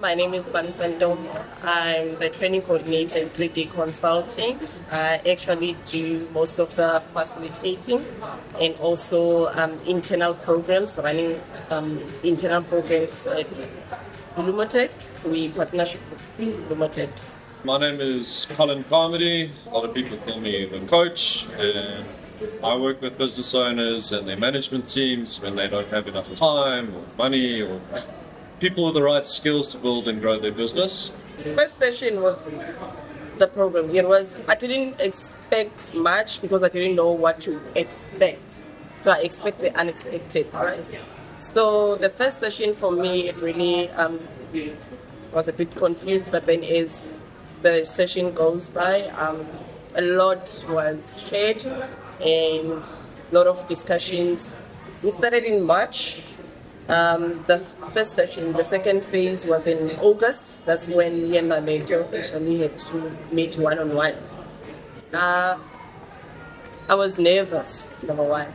my name is Palesa and Ntomo. I'm the training coordinator in 3D Consulting. I actually do most of the facilitating and also internal programs, running internal programs at Lumotech. We partnership with Lumotech. My name is Colin Carmody. A lot of people call me the coach, and I work with business owners and their management teams when they don't have enough time or money or people with the right skills to build and grow their business. First session was the program. I didn't expect much because I didn't know what to expect. So I expect the unexpected, right? So the first session for me, it really was a bit confused, but then as the session goes by, a lot was shared and a lot of discussions. We started in March. The first session, the second phase was in August. That's when me and my mentor actually had to meet one-on-one. I was nervous, number one.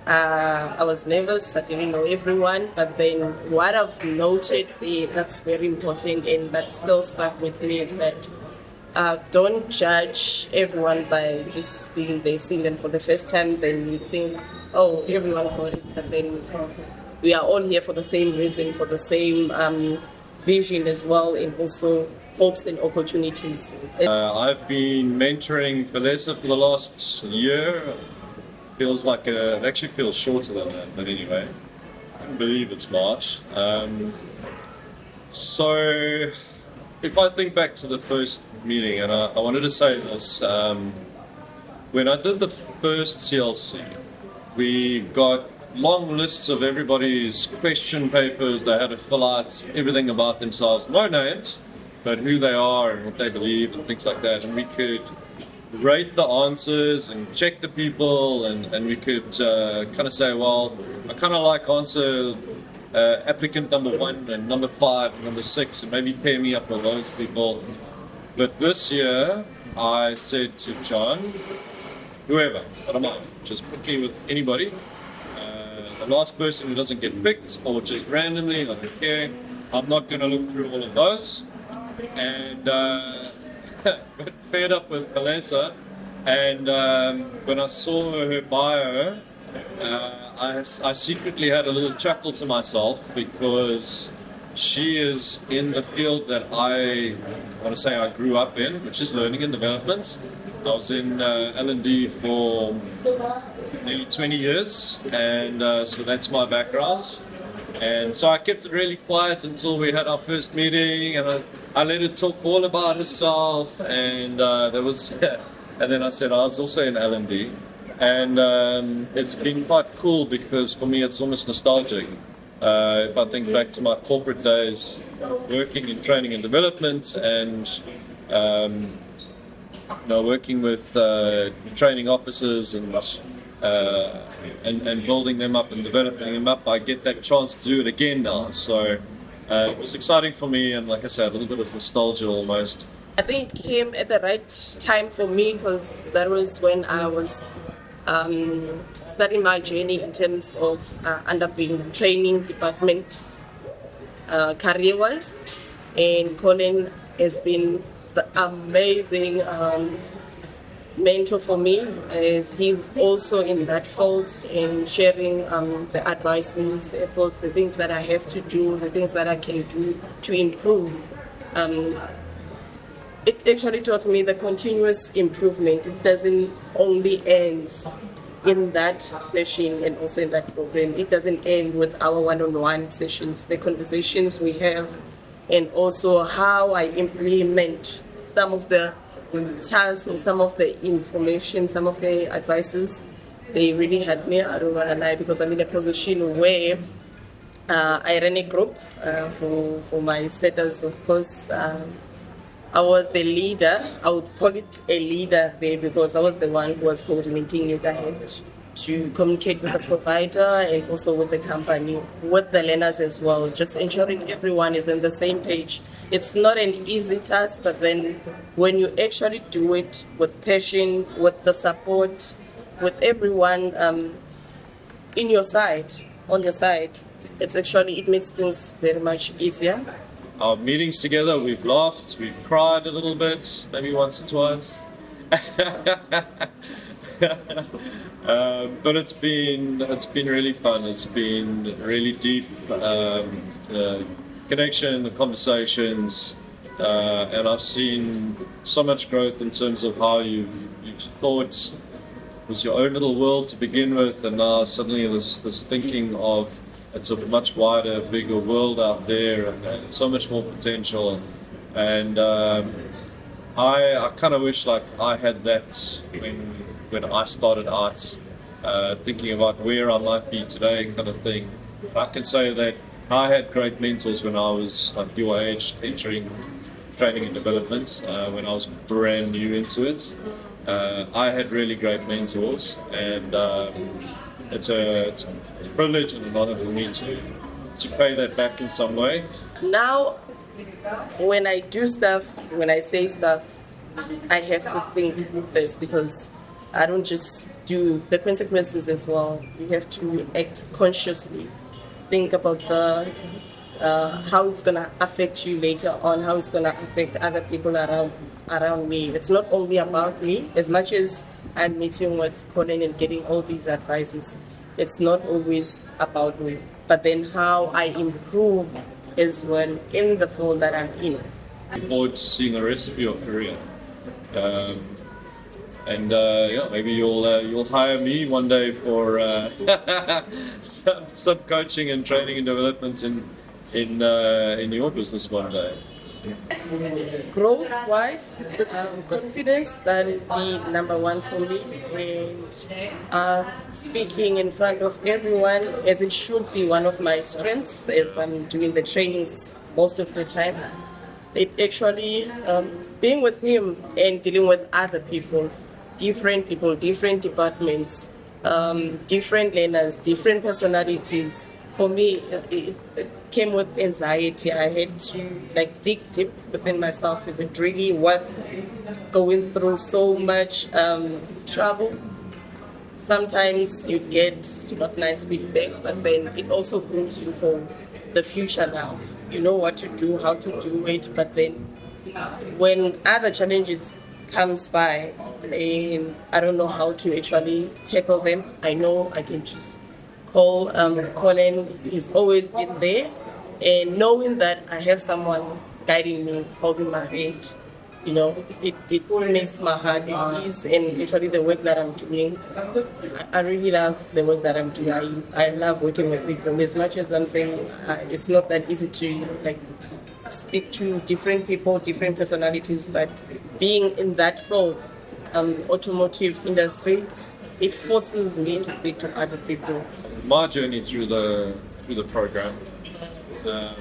I was nervous, I didn't know everyone, but then what I've noted that's very important and that still stuck with me is that don't judge everyone by just being there, seeing them for the first time, then you think, oh, everyone got it, but then we are all here for the same reason, for the same vision as well, and also hopes and opportunities. I've been mentoring Palesa for the last year. Feels like it actually feels shorter than that, but anyway, I can't believe it's March. So if I think back to the first meeting, and I wanted to say this, when I did the first CLC, we got long lists of everybody's question papers. They had to fill out everything about themselves, no names, but who they are and what they believe and things like that, and we could rate the answers and check the people, and we could kind of say, well, I kind of like answer applicant number 1 and number 5 and number 6, and maybe pair me up with those people. But this year I said to John, whoever, I don't mind, just put me with anybody. The last person who doesn't get picked, or just randomly, I don't care. I'm not going to look through all of those. And got paired up with Palesa, and when I saw her bio, I secretly had a little chuckle to myself, because she is in the field that I want to say I grew up in, which is learning and development. I was in L&D for nearly 20 years, and so that's my background. And so I kept it really quiet until we had our first meeting, and I let her talk all about herself, and there was, and then I said I was also in L&D, and it's been quite cool, because for me it's almost nostalgic. If I think back to my corporate days, working in training and development, and working with training officers and building them up and developing them up, I get that chance to do it again now. So it was exciting for me, and like I said, a little bit of nostalgia almost. I think it came at the right time for me, because that was when I was starting my journey in terms of being training department career-wise, and Colin has been the amazing mentor for me, as he's also in that field and sharing the advices, efforts, the things that I have to do, the things that I can do to improve. It actually taught me the continuous improvement. It doesn't only end in that session and also in that program. It doesn't end with our one-on-one sessions, the conversations we have, and also how I implement some of the tasks or some of the information, some of the advices. They really helped me. I don't want to lie, because I'm in a position where I ran a group for my setters, of course. I was the leader. I would call it a leader there, because I was the one who was coordinating it. I had to communicate with the provider and also with the company, with the learners as well, just ensuring everyone is on the same page. It's not an easy task, but then when you actually do it with passion, with the support, with everyone on your side, it makes things very much easier. our meetings together, we've laughed, we've cried a little bit, maybe once or twice. But it's been really fun. It's been really deep connection, the conversations, and I've seen so much growth in terms of how you've thought it was your own little world to begin with, and now suddenly this thinking of it's a much wider, bigger world out there, and so much more potential. And I kind of wish like I had that when I started out, thinking about where I might be today, kind of thing. I can say that I had great mentors when I was like your age, entering training and development, when I was brand new into it. I had really great mentors, and it's a privilege and an honor for me to pay that back in some way. Now, when I do stuff, when I say stuff, I have to think this, because I don't just do the consequences as well. You have to act consciously. Think about how it's gonna affect you later on, how it's gonna affect other people around me. It's not only about me. As much as I'm meeting with Colin and getting all these advices, it's not always about me. But then how I improve as well in the field that I'm in. Looking forward to seeing the rest of your career. Yeah, maybe you'll hire me one day for some coaching and training and development in your business one day. Growth-wise, confidence, that is the number one for me. And speaking in front of everyone, as it should be one of my strengths, as I'm doing the trainings most of the time. It actually, being with him and dealing with other people, different departments, different learners, different personalities. For me, it came with anxiety. I had to dig deep within myself. Is it really worth going through so much trouble? Sometimes you get not nice feedbacks, but then it also brings you for the future now. You know what to do, how to do it, but then when other challenges comes by, and I don't know how to actually tackle them, I know I can just call Colin. He's always been there, and knowing that I have someone guiding me, holding my hand, it makes my heart at ease. And actually the work that I'm doing, I really love the work that I'm doing. I love working with people. As much as I'm saying it's not that easy to speak to different people, different personalities, but being in that field, automotive industry, it forces me to speak to other people. My journey through the program, I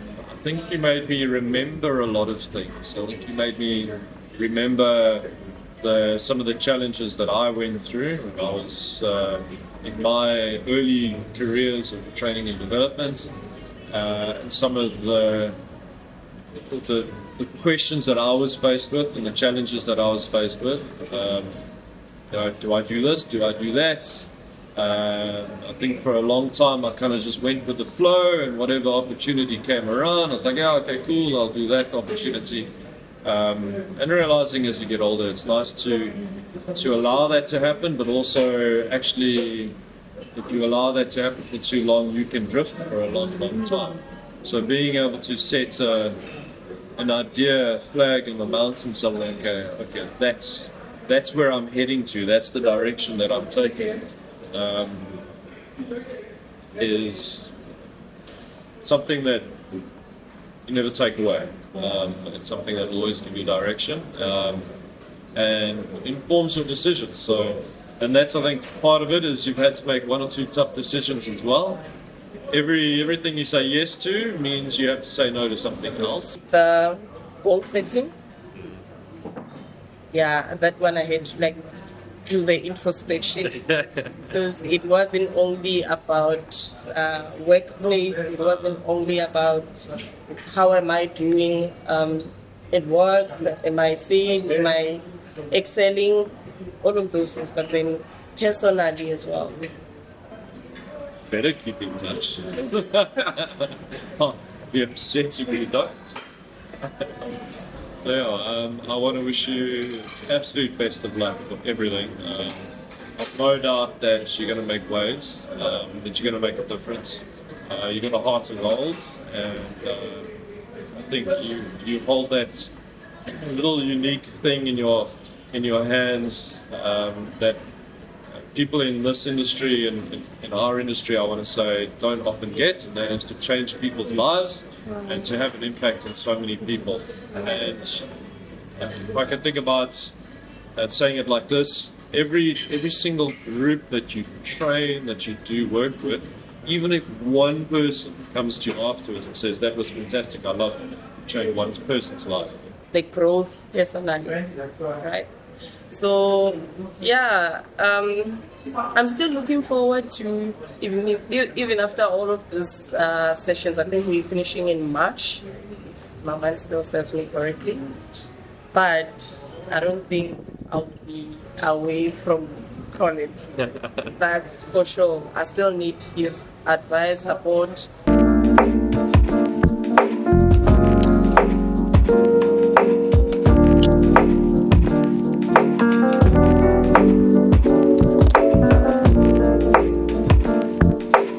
think you made me remember a lot of things. I think you made me remember some of the challenges that I went through when I was in my early careers of training and development, and some of the questions that I was faced with and the challenges that I was faced with. Do I do this? Do I do that? I think for a long time I kind of just went with the flow, and whatever opportunity came around, I was like, yeah, okay, cool, I'll do that opportunity. And realizing as you get older, it's nice to allow that to happen, but also actually, if you allow that to happen for too long, you can drift for a long, long time. So being able to set an idea, a flag in the mountain somewhere, okay, that's where I'm heading to, that's the direction that I'm taking, is something that you never take away. It's something that will always give you direction, and informs your decisions. So, and that's, I think, part of it is you've had to make one or two tough decisions as well. Everything you say yes to means you have to say no to something else. The goal setting, yeah, that one I had to do the introspection, because it wasn't only about workplace, it wasn't only about how am I doing at work, am I seeing, am I excelling, all of those things, but then personally as well. Better keep in touch. You have to say you really don't. So I want to wish you absolute best of luck for everything. I've no doubt that you're going to make waves, that you're going to make a difference. You've got a heart of gold, and I think you hold that little unique thing in your hands that people in this industry and in our industry, I want to say, don't often get, and that is to change people's lives and to have an impact on so many people. And if I can think about saying it like this, every single group that you train, that you do work with, even if one person comes to you afterwards and says, that was fantastic, I love it, change one person's life. The growth personally, right? So yeah, I'm still looking forward to even after all of these sessions. I think we're finishing in March, if my mind still serves me correctly. But I don't think I'll be away from Colin. That's for sure. I still need his advice, support.